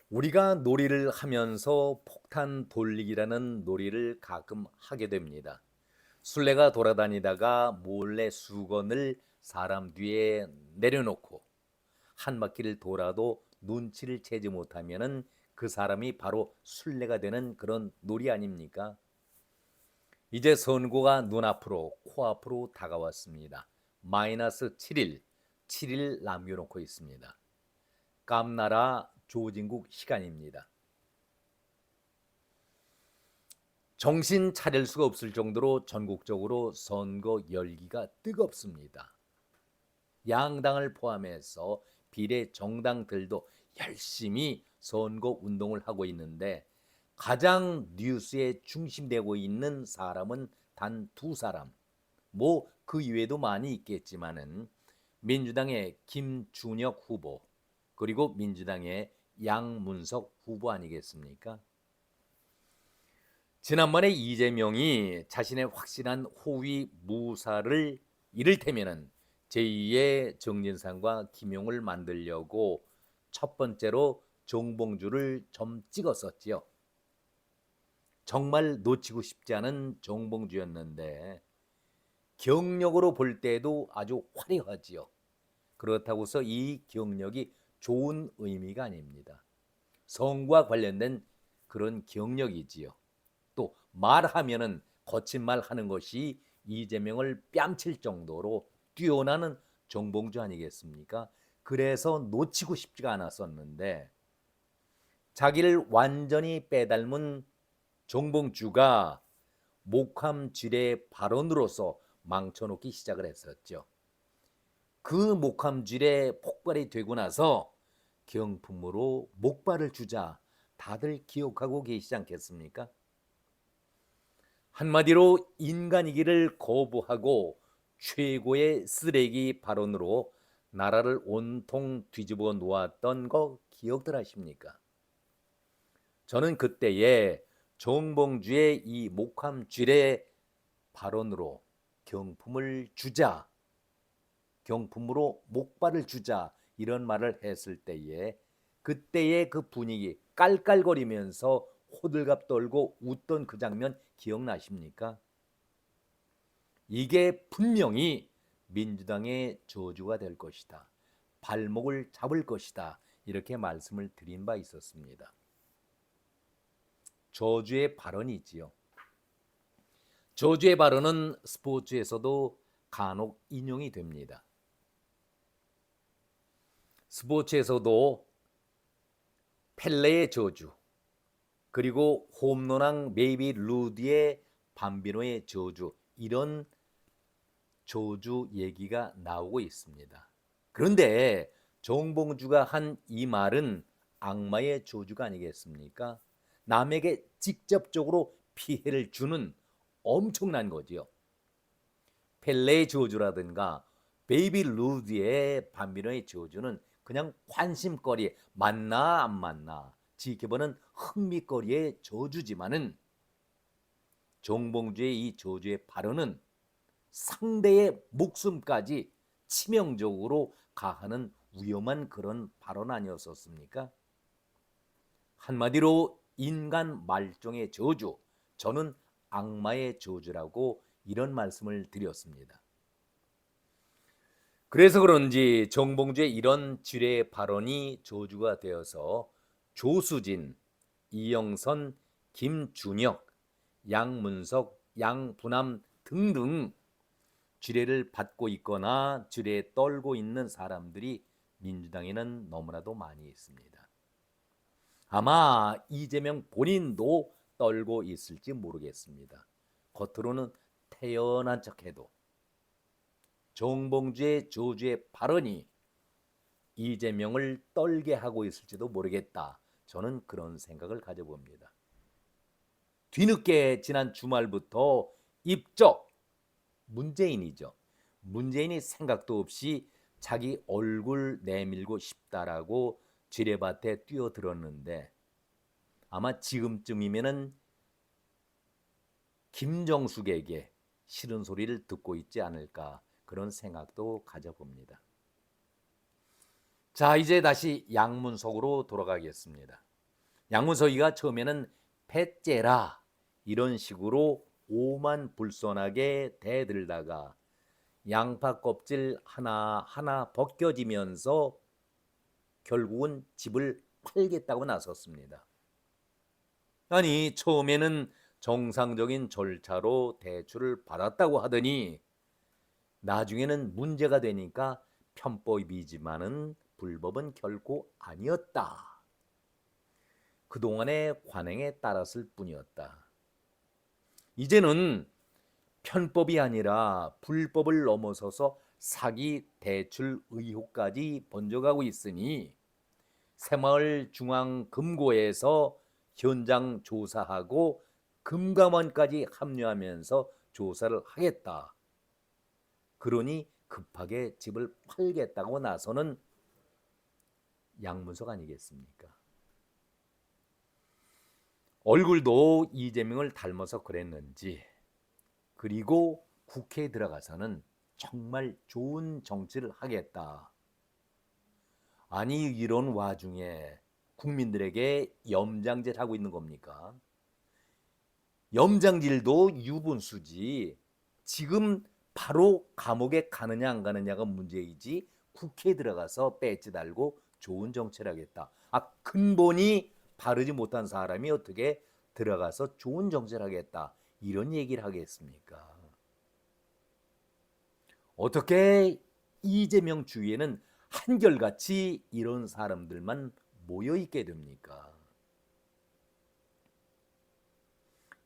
우리가 놀이를 하면서 폭탄 돌리기라는 놀이를 가끔 하게 됩니다. 술래가 돌아다니다가 몰래 수건을 사람 뒤에 내려놓고 한 바퀴를 돌아도 눈치를 채지 못하면은 그 사람이 바로 술래가 되는 그런 놀이 아닙니까? 이제 선고가 눈앞으로 코앞으로 다가왔습니다. 마이너스 7일, 7일 남겨놓고 있습니다. 깜나라 조진국 시간입니다. 정신 차릴 수가 없을 정도로 전국적으로 선거 열기가 뜨겁습니다. 양당을 포함해서 비례 정당들도 열심히 선거 운동을 하고 있는데 가장 뉴스에 중심되고 있는 사람은 단 두 사람. 뭐 그 이외에도 많이 있겠지만은 민주당의 김준혁 후보 그리고 민주당의 양문석 후보 아니겠습니까? 지난번에 이재명이 자신의 확실한 호위 무사를 이를테면은 제2의 정진상과 김용을 만들려고 첫 번째로 정봉주를 좀 찍었었지요. 정말 놓치고 싶지 않은 정봉주였는데 경력으로 볼 때도 아주 화려하지요. 그렇다고 해서 이 경력이 좋은 의미가 아닙니다. 성과 관련된 그런 경력이지요. 또 말하면은 거친 말 하는 것이 이재명을 뺨칠 정도로 뛰어나는 정봉주 아니겠습니까? 그래서 놓치고 싶지가 않았었는데 자기를 완전히 빼닮은 정봉주가 목함질의 발언으로서 망쳐놓기 시작을 했었죠. 그 목함질에 폭발이 되고 나서 경품으로 목발을 주자 다들 기억하고 계시지 않겠습니까? 한마디로 인간이기를 거부하고 최고의 쓰레기 발언으로 나라를 온통 뒤집어 놓았던 거 기억들 하십니까? 저는 그때에 정봉주의 이 목함질의 발언으로 경품을 주자, 경품으로 목발을 주자 이런 말을 했을 때에 그때의 그 분위기 깔깔거리면서 호들갑 떨고 웃던 그 장면 기억나십니까? 이게 분명히 민주당의 저주가 될 것이다. 발목을 잡을 것이다. 이렇게 말씀을 드린 바 있었습니다. 저주의 발언이지요. 저주의 발언은 스포츠에서도 간혹 인용이 됩니다. 스포츠에서도 펠레의 저주, 그리고 홈런왕 베이비 루디의 밤비노의 저주, 이런 저주 얘기가 나오고 있습니다. 그런데 정봉주가 한 이 말은 악마의 저주가 아니겠습니까? 남에게 직접적으로 피해를 주는 엄청난 거지요. 펠레의 저주라든가 베이비 루디의 밤비노의 저주는 그냥 관심거리, 맞나 안 맞나 지켜보는 흥미거리의 저주지만은 정봉주의 이 저주의 발언은 상대의 목숨까지 치명적으로 가하는 위험한 그런 발언 아니었었습니까? 한마디로 인간 말종의 저주, 저는 악마의 저주라고 이런 말씀을 드렸습니다. 그래서 그런지 정봉주의 이런 지뢰 발언이 저주가 되어서 조수진, 이영선, 김준혁, 양문석, 양분함 등등 지뢰를 받고 있거나 지뢰에 떨고 있는 사람들이 민주당에는 너무나도 많이 있습니다. 아마 이재명 본인도 떨고 있을지 모르겠습니다. 겉으로는 태연한 척해도 정봉주의 저주의 발언이 이재명을 떨게 하고 있을지도 모르겠다. 저는 그런 생각을 가져봅니다. 뒤늦게 지난 주말부터 입적 문재인이죠. 문재인이 생각도 없이 자기 얼굴 내밀고 싶다라고 지뢰밭에 뛰어들었는데 아마 지금쯤이면은 김정숙에게 싫은 소리를 듣고 있지 않을까 그런 생각도 가져봅니다. 자, 이제 다시 양문석으로 돌아가겠습니다. 양문석이가 처음에는 패째라 이런 식으로 오만불손하게 대들다가 양파 껍질 하나하나 벗겨지면서 결국은 집을 팔겠다고 나섰습니다. 아니, 처음에는 정상적인 절차로 대출을 받았다고 하더니 나중에는 문제가 되니까 편법이지만은 불법은 결코 아니었다. 그동안의 관행에 따랐을 뿐이었다. 이제는 편법이 아니라 불법을 넘어서서 사기 대출 의혹까지 번져가고 있으니 새마을 중앙금고에서 현장 조사하고 금감원까지 합류하면서 조사를 하겠다. 그러니 급하게 집을 팔겠다고 나서는 양문석 아니겠습니까? 얼굴도 이재명을 닮아서 그랬는지, 그리고 국회에 들어가서는 정말 좋은 정치를 하겠다. 아니, 이런 와중에 국민들에게 염장질 하고 있는 겁니까? 염장질도 유분수지. 지금 바로 감옥에 가느냐 안 가느냐가 문제이지, 국회에 들어가서 배지 달고 좋은 정치를 하겠다. 근본이 바르지 못한 사람이 어떻게 들어가서 좋은 정치를 하겠다, 이런 얘기를 하겠습니까? 어떻게 이재명 주위에는 한결같이 이런 사람들만 모여있게 됩니까?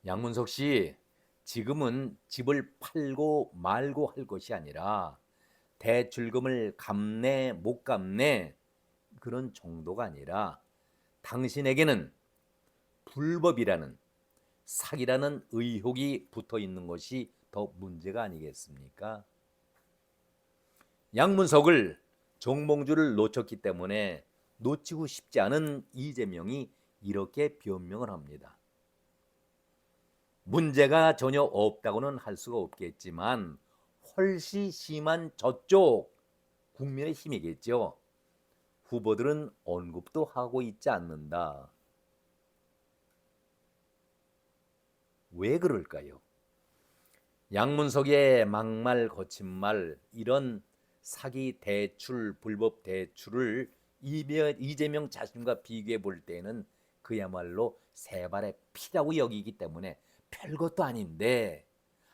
양문석 씨, 지금은 집을 팔고 말고 할 것이 아니라 대출금을 갚네 못 갚네 그런 정도가 아니라 당신에게는 불법이라는, 사기라는 의혹이 붙어 있는 것이 더 문제가 아니겠습니까? 양문석을, 정몽주를 놓쳤기 때문에 놓치고 싶지 않은 이재명이 이렇게 변명을 합니다. 문제가 전혀 없다고는 할 수가 없겠지만 훨씬 심한 저쪽 국민의힘이겠죠. 후보들은 언급도 하고 있지 않는다. 왜 그럴까요? 양문석의 막말 거친 말, 이런 사기 대출, 불법 대출을 이재명 자신과 비교해 볼 때는 그야말로 세 발의 피라고 여기기 때문에 별것도 아닌데,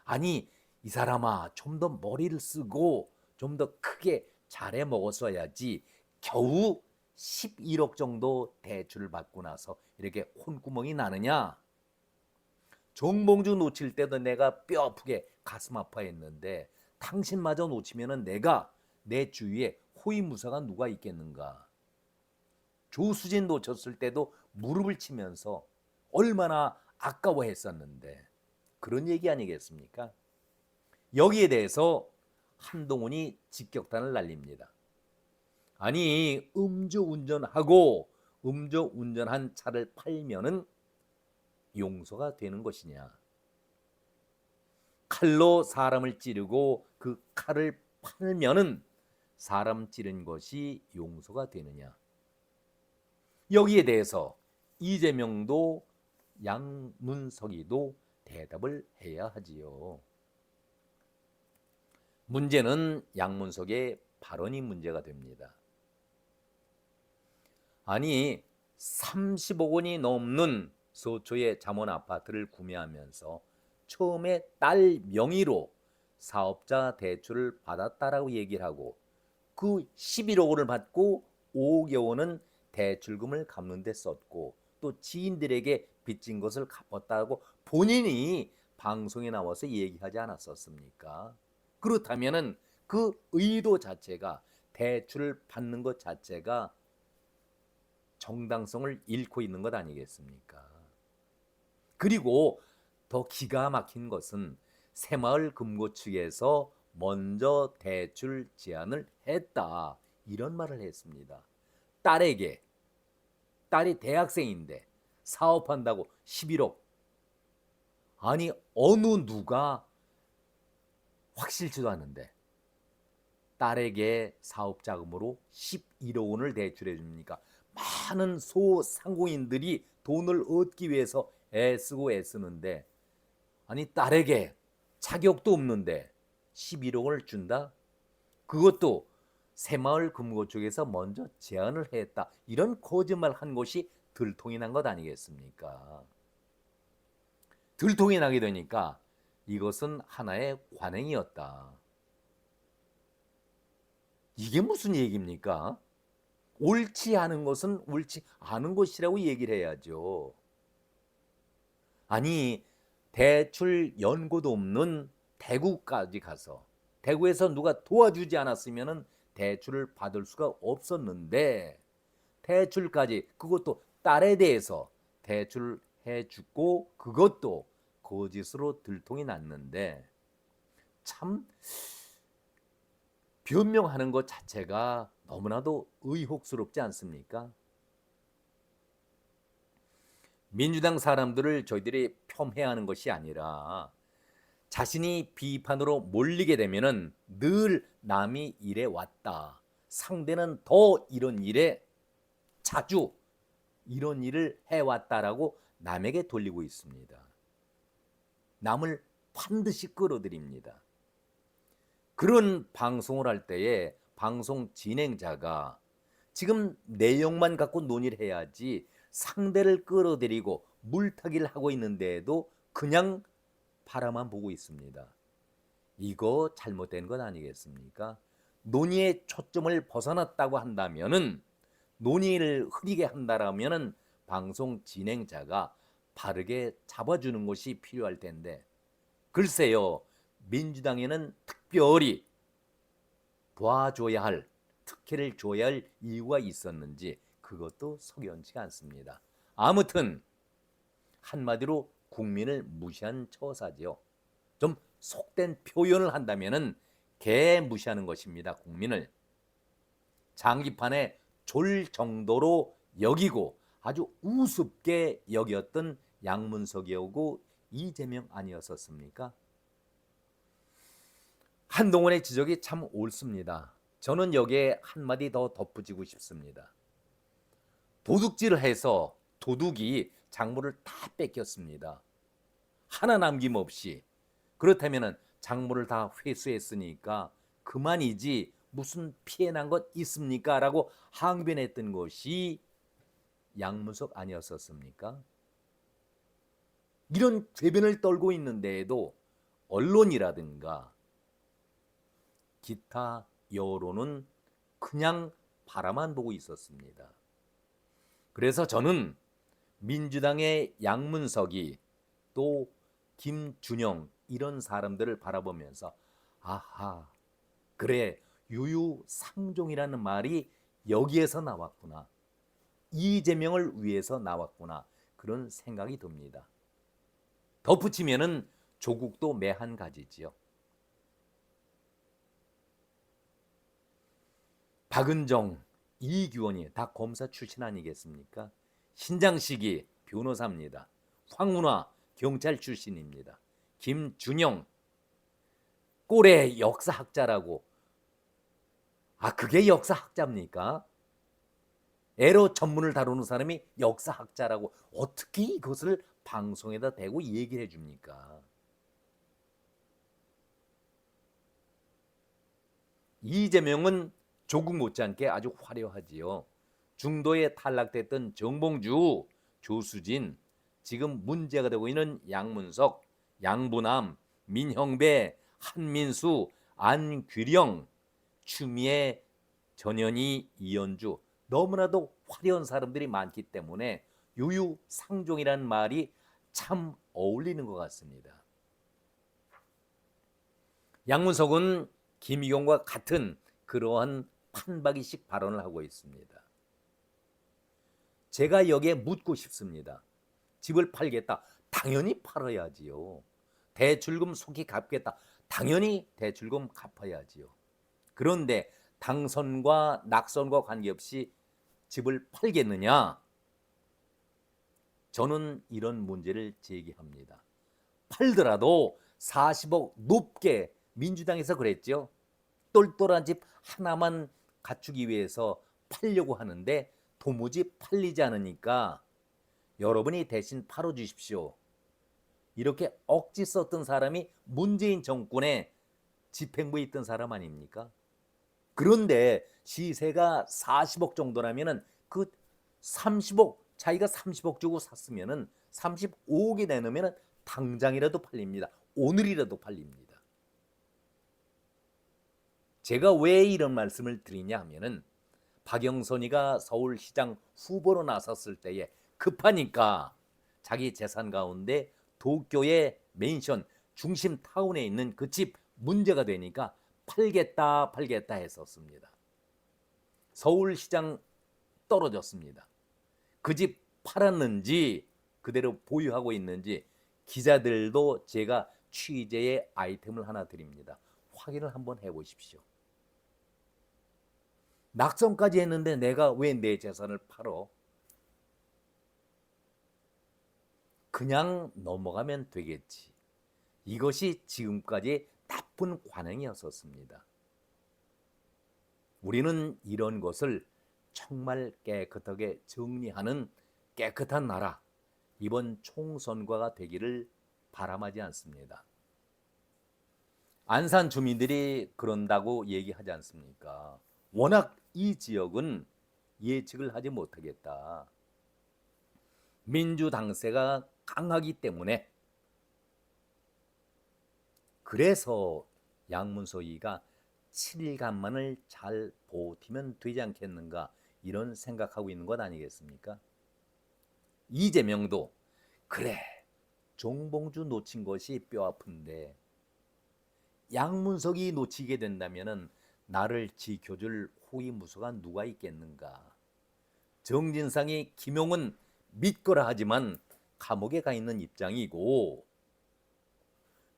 아니 이 사람아, 좀 더 머리를 쓰고 좀 더 크게 잘해 먹었어야지 겨우 11억 정도 대출을 받고 나서 이렇게 콧구멍이 나느냐. 정봉주 놓칠 때도 내가 뼈 아프게 가슴 아파했는데 당신마저 놓치면은 내가, 내 주위에 호위무사가 누가 있겠는가. 조수진 놓쳤을 때도 무릎을 치면서 얼마나 아까워했었는데, 그런 얘기 아니겠습니까? 여기에 대해서 한동훈이 직격탄을 날립니다. 아니, 음주운전하고 음주운전한 차를 팔면은 용서가 되는 것이냐? 칼로 사람을 찌르고 그 칼을 팔면은 사람 찌른 것이 용서가 되느냐? 여기에 대해서 이재명도 양문석이도 대답을 해야 하지요. 문제는 양문석의 발언이 문제가 됩니다. 아니, 30억 원이 넘는 서초의 잠원 아파트를 구매하면서 처음에 딸 명의로 사업자 대출을 받았다라고 얘기를 하고, 그 11억 원을 받고 5억 원은 대출금을 갚는 데 썼고, 또 지인들에게 빚진 것을 갚았다고 본인이 방송에 나와서 얘기하지 않았었습니까? 그렇다면은 그 의도 자체가, 대출을 받는 것 자체가 정당성을 잃고 있는 것 아니겠습니까? 그리고 더 기가 막힌 것은 새마을 금고 측에서 먼저 대출 제안을 했다, 이런 말을 했습니다. 딸에게, 딸이 대학생인데 사업한다고 11억. 아니, 어느 누가 확실치도 않은데 딸에게 사업 자금으로 11억 원을 대출해 줍니까? 많은 소상공인들이 돈을 얻기 위해서 애쓰고 애쓰는데, 아니 딸에게 자격도 없는데 11억을 준다? 그것도 새마을 금고 쪽에서 먼저 제안을 했다. 이런 거짓말 한 것이 들통이 난 것 아니겠습니까? 들통이 나게 되니까 이것은 하나의 관행이었다. 이게 무슨 얘기입니까? 옳지 않은 것은 옳지 않은 것이라고 얘기를 해야죠. 아니, 대출 연고도 없는 대구까지 가서 대구에서 누가 도와주지 않았으면 대출을 받을 수가 없었는데, 대출까지, 그것도 딸에 대해서 대출을 해주고 그것도 거짓으로 들통이 났는데, 참 변명하는 것 자체가 너무나도 의혹스럽지 않습니까? 민주당 사람들을 저희들이 폄훼하는 것이 아니라, 자신이 비판으로 몰리게 되면은 늘 남이 이래 왔다, 상대는 더 이런 일에 자주 이런 일을 해왔다라고 남에게 돌리고 있습니다. 남을 반드시 끌어들입니다. 그런 방송을 할 때에 방송 진행자가 지금 내용만 갖고 논의를 해야지, 상대를 끌어들이고 물타기를 하고 있는데도 그냥 바라만 보고 있습니다. 이거 잘못된 것 아니겠습니까? 논의의 초점을 벗어났다고 한다면은, 논의를 흐리게 한다라면은 방송 진행자가 바르게 잡아주는 것이 필요할 텐데, 글쎄요, 민주당에는 특별히 봐줘야 할, 특혜를 줘야 할 이유가 있었는지 그것도 석연치 않습니다. 아무튼 한마디로 국민을 무시한 처사지요. 좀 속된 표현을 한다면은 개 무시하는 것입니다. 국민을 장기판에 졸 정도로 여기고 아주 우습게 여겼던 양문석이오고 이재명 아니었었습니까? 한동훈의 지적이 참 옳습니다. 저는 여기에 한마디 더 덧붙이고 싶습니다. 도둑질을 해서 도둑이 작물을 다 뺏겼습니다. 하나 남김없이. 그렇다면 작물을 다 회수했으니까 그만이지 무슨 피해 난 것 있습니까? 라고 항변했던 것이 양문석 아니었었습니까? 이런 궤변을 떨고 있는데에도 언론이라든가 기타 여론은 그냥 바라만 보고 있었습니다. 그래서 저는 민주당의 양문석이 또 김준영 이런 사람들을 바라보면서, 아하, 그래, 유유상종이라는 말이 여기에서 나왔구나, 이재명을 위해서 나왔구나, 그런 생각이 듭니다. 덧붙이면은 조국도 매한가지지요. 박은정, 이규원이 다 검사 출신 아니겠습니까? 신장식이 변호사입니다. 황운하 경찰 출신입니다. 김준영 꼴의 역사학자라고. 그게 역사학자입니까? 에로 전문을 다루는 사람이 역사학자라고 어떻게 이것을 방송에다 대고 얘기를 해줍니까? 이재명은 조국 못지않게 아주 화려하지요. 중도에 탈락됐던 정봉주, 조수진, 지금 문제가 되고 있는 양문석, 양부남, 민형배, 한민수, 안규령, 추미애, 전현희, 이현주, 너무나도 화려한 사람들이 많기 때문에 유유상종이라는 말이 참 어울리는 것 같습니다. 양문석은 김의겸과 같은 그러한 판박이식 발언을 하고 있습니다. 제가 여기에 묻고 싶습니다. 집을 팔겠다. 당연히 팔아야지요. 대출금 속히 갚겠다. 당연히 대출금 갚아야지요. 그런데 당선과 낙선과 관계없이 집을 팔겠느냐? 저는 이런 문제를 제기합니다. 팔더라도 40억 높게, 민주당에서 그랬죠. 똘똘한 집 하나만 갖추기 위해서 팔려고 하는데 도무지 팔리지 않으니까 여러분이 대신 팔아주십시오. 이렇게 억지 썼던 사람이 문재인 정권의 집행부에 있던 사람 아닙니까? 그런데 시세가 40억 정도라면은 그 30억, 자기가 30억 주고 샀으면은 35억이 내놓으면은 당장이라도 팔립니다. 오늘이라도 팔립니다. 제가 왜 이런 말씀을 드리냐 하면은 박영선이가 서울시장 후보로 나섰을 때에 급하니까 자기 재산 가운데 도쿄의 맨션 중심 타운에 있는 그 집 문제가 되니까 팔겠다 했었습니다. 서울시장 떨어졌습니다. 그 집 팔았는지 그대로 보유하고 있는지 기자들도 제가 취재의 아이템을 하나 드립니다. 확인을 한번 해보십시오. 낙선까지 했는데 내가 왜 내 재산을 팔어? 그냥 넘어가면 되겠지. 이것이 지금까지 나쁜 관행이었었습니다. 우리는 이런 것을 정말 깨끗하게 정리하는 깨끗한 나라, 이번 총선과가 되기를 바람하지 않습니다. 안산 주민들이 그런다고 얘기하지 않습니까? 워낙 이 지역은 예측을 하지 못하겠다. 민주당세가 강하기 때문에, 그래서 양문석이가 7일간만을 잘 버티면 되지 않겠는가, 이런 생각하고 있는 것 아니겠습니까? 이재명도 그래, 정봉주 놓친 것이 뼈아픈데 양문석이 놓치게 된다면 나를 지켜줄 호위무사가 누가 있겠는가. 정진상이 김용은 믿거라 하지만 감옥에 가 있는 입장이고,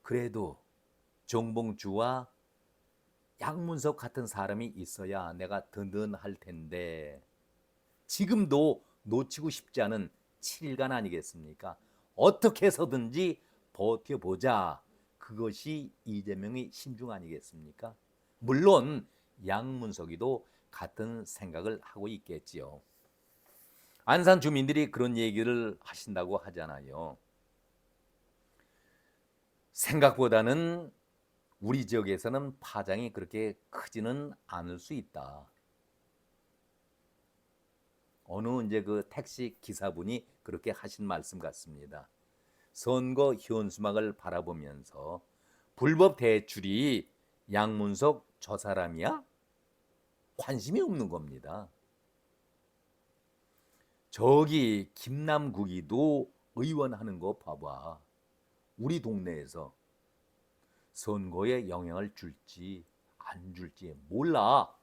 그래도 정봉주와 양문석 같은 사람이 있어야 내가 든든할 텐데 지금도 놓치고 싶지 않은 7일간 아니겠습니까? 어떻게 해서든지 버텨보자. 그것이 이재명의 심중 아니겠습니까? 물론 양문석이도 같은 생각을 하고 있겠지요. 안산 주민들이 그런 얘기를 하신다고 하잖아요. 생각보다는 우리 지역에서는 파장이 그렇게 크지는 않을 수 있다. 어느 이제 그 택시 기사분이 그렇게 하신 말씀 같습니다. 선거 현수막을 바라보면서 불법 대출이 양문석 저 사람이야? 관심이 없는 겁니다. 저기 김남국이도 의원 하는 거 봐봐. 우리 동네에서 선거에 영향을 줄지 안 줄지 몰라.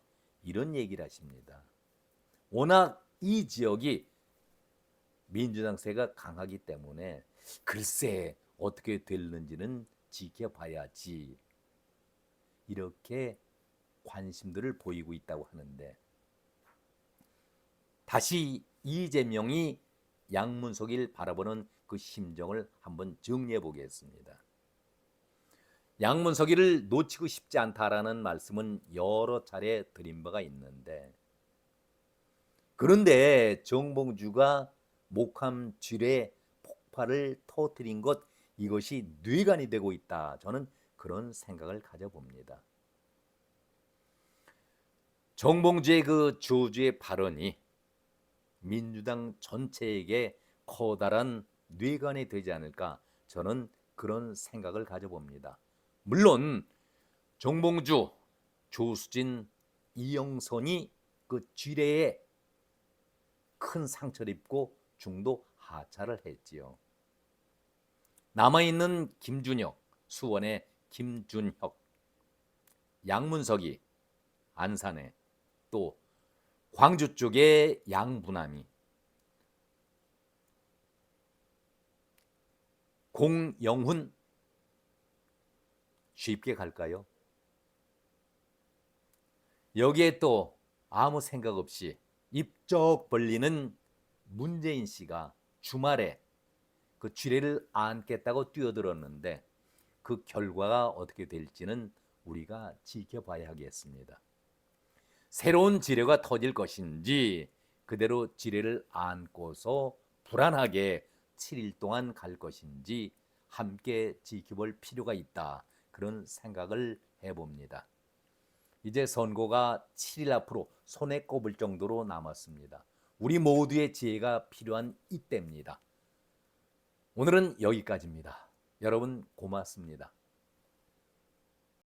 이런 얘기를 하십니다. 워낙 이 지역이 민주당세가 강하기 때문에 글쎄 어떻게 될는지는 지켜봐야지. 이렇게 관심들을 보이고 있다고 하는데, 다시 이재명이 양문석을 바라보는 그 심정을 한번 정리해 보겠습니다. 양문석이를 놓치고 싶지 않다라는 말씀은 여러 차례 드린 바가 있는데, 그런데 정봉주가 목함 쥐레 폭발을 터뜨린 것, 이것이 뇌관이 되고 있다. 저는 그런 생각을 가져봅니다. 정봉주의 그 저주의 발언이 민주당 전체에게 커다란 뇌관이 되지 않을까, 저는 그런 생각을 가져봅니다. 물론 정봉주, 조수진, 이영선이 그 쥐레에 큰 상처를 입고 중도 하차를 했지요. 남아있는 김준혁, 수원의 김준혁, 양문석이 안산에, 또 광주 쪽에 양부남이, 공영훈, 쉽게 갈까요? 여기에 또 아무 생각 없이 입쩍 벌리는 문재인 씨가 주말에 그 쥐레를 안겠다고 뛰어들었는데 그 결과가 어떻게 될지는 우리가 지켜봐야 하겠습니다. 새로운 지뢰가 터질 것인지 그대로 지뢰를 안고서 불안하게 7일 동안 갈 것인지 함께 지켜볼 필요가 있다. 그런 생각을 해봅니다. 이제 선고가 7일 앞으로 손에 꼽을 정도로 남았습니다. 우리 모두의 지혜가 필요한 이때입니다. 오늘은 여기까지입니다. 여러분 고맙습니다.